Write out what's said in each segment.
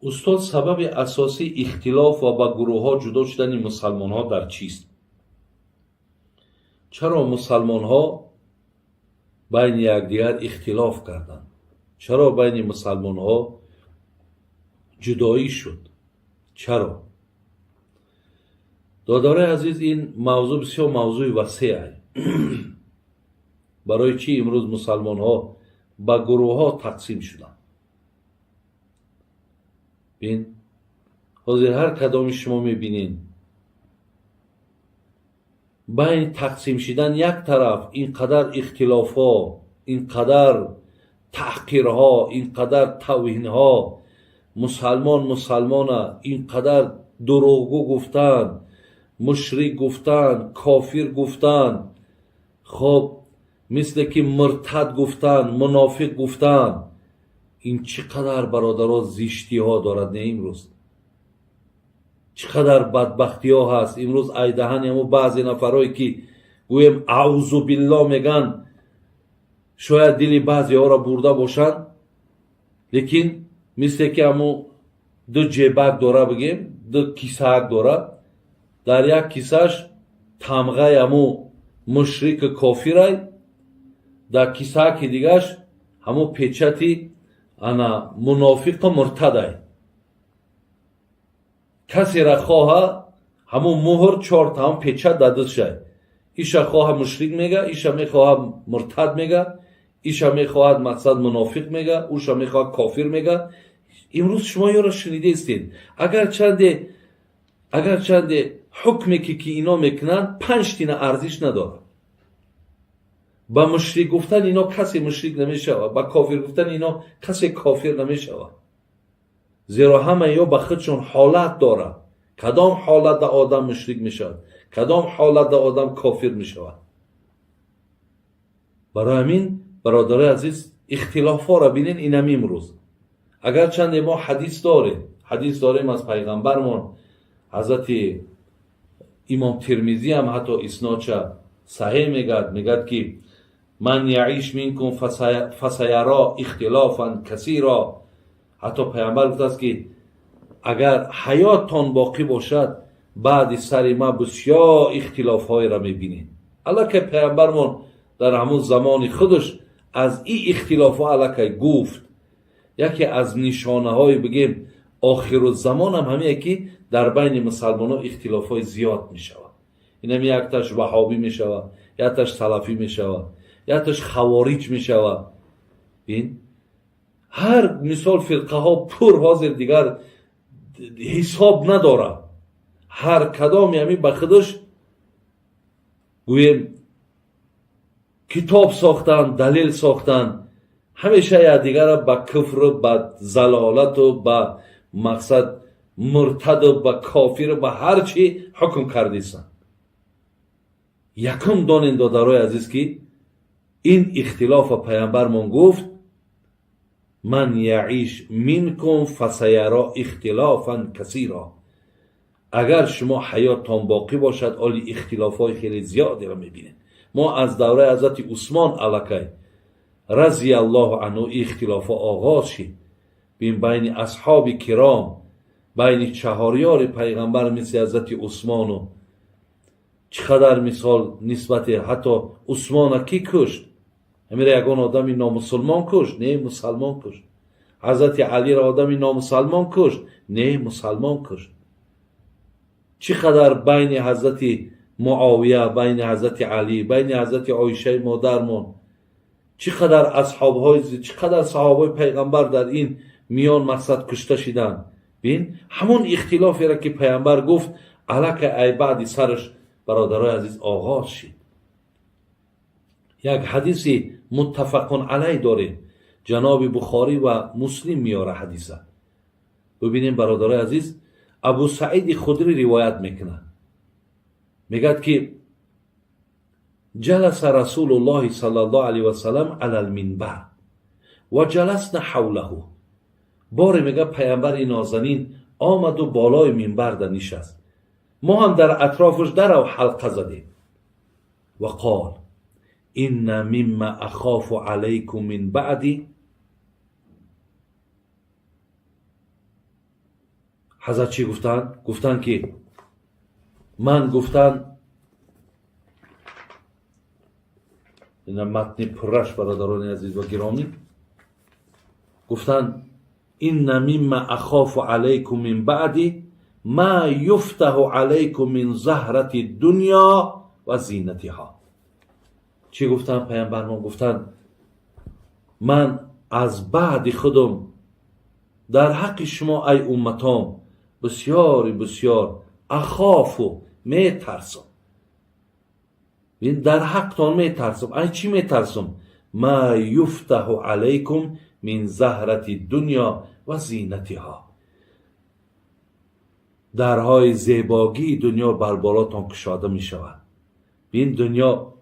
استاد، سبب اساسی اختلاف و با گروه ها جدا شدن مسلمان ها در چیست؟ چرا مسلمان ها بین یکدیگر اختلاف کردند؟ چرا بین مسلمان ها جدایی شد؟ چرا؟ دادار عزیز، این موضوع بسیار موضوع وسیع است. برای چی امروز مسلمان ها با گروه ها تقسیم شدند؟ بین حاضر هر کدام شما میبینین بین تقسیم شدن یک طرف اینقدر اختلاف ها، اینقدر تحقیر ها، اینقدر توهین ها، مسلمان اینقدر دروغگو گفتن، مشرک گفتن، کافر گفتن، خب مثل که مرتد گفتن، منافق گفتن. این چقدر برادرها زیشتی ها دارد نه امروز؟ چقدر بدبختی ها هست امروز. ای دهن همو بعضی نفرهایی که گویم اعوذ بالله میگن، شاید دل بعضی ها را برده باشند، لیکن مثل که همو دو جیبک داره، بگیم دو کیسهک داره، در یک کیسهش تمغه همو مشرک کافر، در کیسهک دیگرش همو پیچتی انا منافق مرتد. کسی را خواه همو مهر چهار هم پیچت داده شد. ایشا خواه مشرک میگه، ایشا میخواه مرتد میگه، ایشا میخواه مقصد منافق میگه، اوشا میخواه کافر میگه. امروز شما یا را شنیده استید. اگر چند حکمی که اینا میکنن 5 تینه ارزش نداره. با مشرک گفتن اینا کسی مشرک نمیشود، با کافر گفتن اینا کسی کافر نمیشود. زیرا همه یا به خودشون حالت داره. کدام حالت آدم مشرک میشود، کدام حالت آدم کافر میشود. برای همین برادر عزیز اختلاف ها را بینین. اینم امروز اگر چند ما حدیث داریم از پیغمبرمون حضرت امام ترمذی هم حتی اسنادش صحیح میگد که من یعیش منکم فسیرا اختلافا کثیرا. حتی پیامبر گفته است که اگر حیاتتان باقی باشد بعد سر ما بسیار اختلاف های را میبینید. البته پیامبرمون در همون زمان خودش از این اختلاف ها البته گفت. یکی از نشانه های بگیم آخر الزمان هم همین که در بین مسلمان ها اختلاف های زیاد می شود. این هم یک تاش وهابی می شود، یک تاش سلفی می شود، یک تاش خوارج می شود. بین هر مثال فرقه ها پر حاضر دیگر حساب نداره. هر کدامی همین به خودش گویم کتاب ساختن، دلیل ساختن، همیشه یکدیگر با کفر و با ضلالت و با مقصد مرتد و با کافر و با هر چی حکم کردیسن. یکم دانین دادرای عزیز که این اختلاف پیامبرمون گفت من یعیش منکم فسیرا اختلافا کثیرا. اگر شما حیاتتان باقی باشد آلی اختلاف های خیلی زیادی را میبینید. ما از دوره حضرت عثمان علیه رضی الله عنه اختلاف آغاز شد. بین اصحاب کرام، بین چهاریار پیغمبر مثل حضرت عثمان و چقدر مثال نسبت حتی عثمان کی کشت؟ همیره یگان آدمی نامسلمان کشت؟ نه، مسلمان کشت. حضرت علی را آدمی نامسلمان کشت؟ نه، مسلمان کشت. چقدر بین حضرت معاویه، بین حضرت علی، بین حضرت عایشه مادرمون، چقدر چقدر صحابه پیغمبر در این میان مقصد کشته شدن. بین همون اختلافی را که پیغمبر گفت الک ای بعد سرش برادرای عزیز آغاز شد. یک حدیث متفق علیه داریم، جناب بخاری و مسلم میاره حدیثه. ببینیم برادرای عزیز، ابو سعید خدری روایت میکنه، میگد که جلس رسول الله صلی الله علیه و سلم علی المنبر و جلسنا حوله. باری میگه پیامبر نازنین آمد و بالای منبر در نشست، ما هم در اطرافش در و حلقه زدیم. و قال این مما اخاف علیکم من بعدی. حضرت چی گفتند؟ گفتند که من گفتند این متن پرش برادران عزیز و گرامی، گفتند این مما اخاف علیکم من بعدی ما یفتح علیکم من زهرت دنیا و زینتها. چی گفتن پیامبر ما؟ گفتند من از بعد خودم در حق شما ای امتام بسیار بسیار اخاف و می ترسم. در حقتان می ترسم. ای چی می ترسم؟ ما یفتح علیکم من زهرت دنیا و زینتها، درهای زیباگی دنیا بر بالاتان کشاده می شود. این دنیا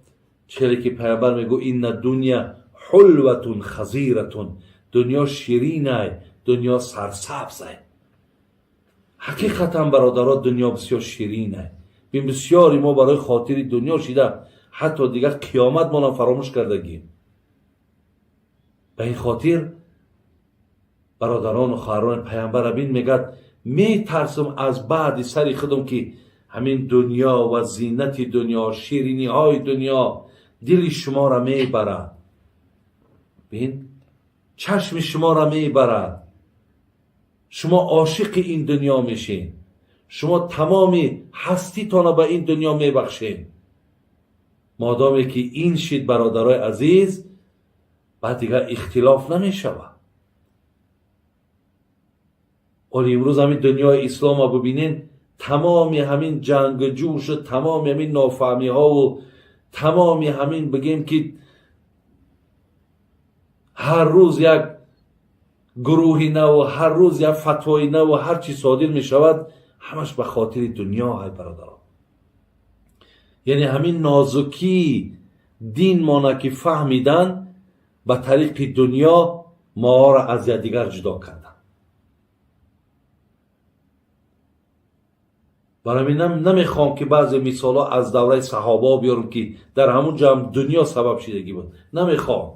چیزی که پیامبر میگو این دنیا حلوتون خضیرتون، دنیا شیرینه، دنیا سرسبزه. حقیقتا برادران دنیا بسیار شیرینه. بین بسیاری ما برای خاطر دنیا شیده حتی دیگر قیامت ما فراموش کردگیم. به این خاطر برادران و خواهران پیامبر بین میگد می ترسم از بعد سری خودم که همین دنیا و زینت دنیا، شیرینی های دنیا دل شما را می برد. بین چشم شما را می برد، شما عاشق این دنیا میشین، شما تمام هستیتان را به این دنیا می بخشین. مادامی که این شید برادرای عزیز، بعد دیگر اختلاف نمی شود. ولی امروز همین دنیای اسلام رو ببینین، تمام همین جنگ و جوش و تمام همین نافهمی ها و تمام همین بگیم که هر روز یک گروهی نو، هر روز یک فتوای نو، هر چی صادر می شود همش به خاطر دنیا های برادران. یعنی همین نازکی دین مانه که فهمیدن به طریق دنیا ما را از یکدیگر جدا کردن. برای من نمیخوام که بعضی مثال ها از دوره صحابه بیارم که در همون جمع دنیا سبب شدگی بود، نمیخوام.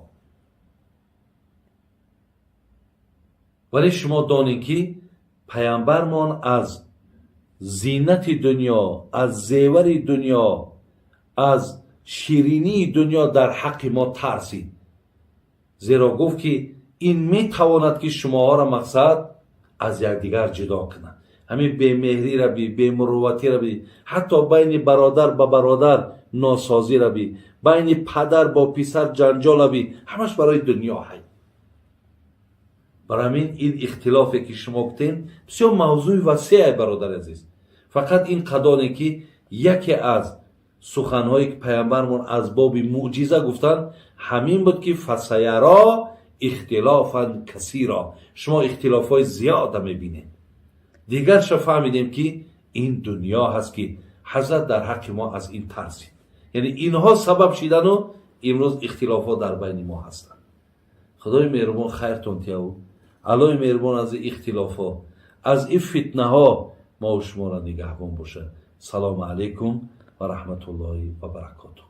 ولی شما دانید که پیامبرمان از زینت دنیا، از زیور دنیا، از شیرینی دنیا در حق ما ترسید. زیرا گفت که این میتواند که شما ها را مقصد از یکدیگر جدا کنند. همین بی‌مهری را بی، بی‌مروتی را بی، حتی بین برادر با برادر ناسازی را بی، بین پدر با پسر جنجال را بی، همش برای دنیا هست. برای این اختلافی که شما گفتین بسیار موضوع وسیع برادر عزیز. فقط این قدانه که یکی از سخنهایی که پیامبرمون از باب معجزه گفتن همین بود که فسیرا اختلافا کثیرا، شما اختلافای زیاد میبینید. دیگر شما فهمیدیم که این دنیا هست که حضرت در حق ما از این ترسید. یعنی اینها سبب شدن و امروز اختلافات در بین ما هستند. خدای مهربان خیرتون تیاو، الهی مهربان از اختلافات، از این فتنه ها ما و شما را نگهبان باشه. سلام علیکم و رحمت الله و برکاته.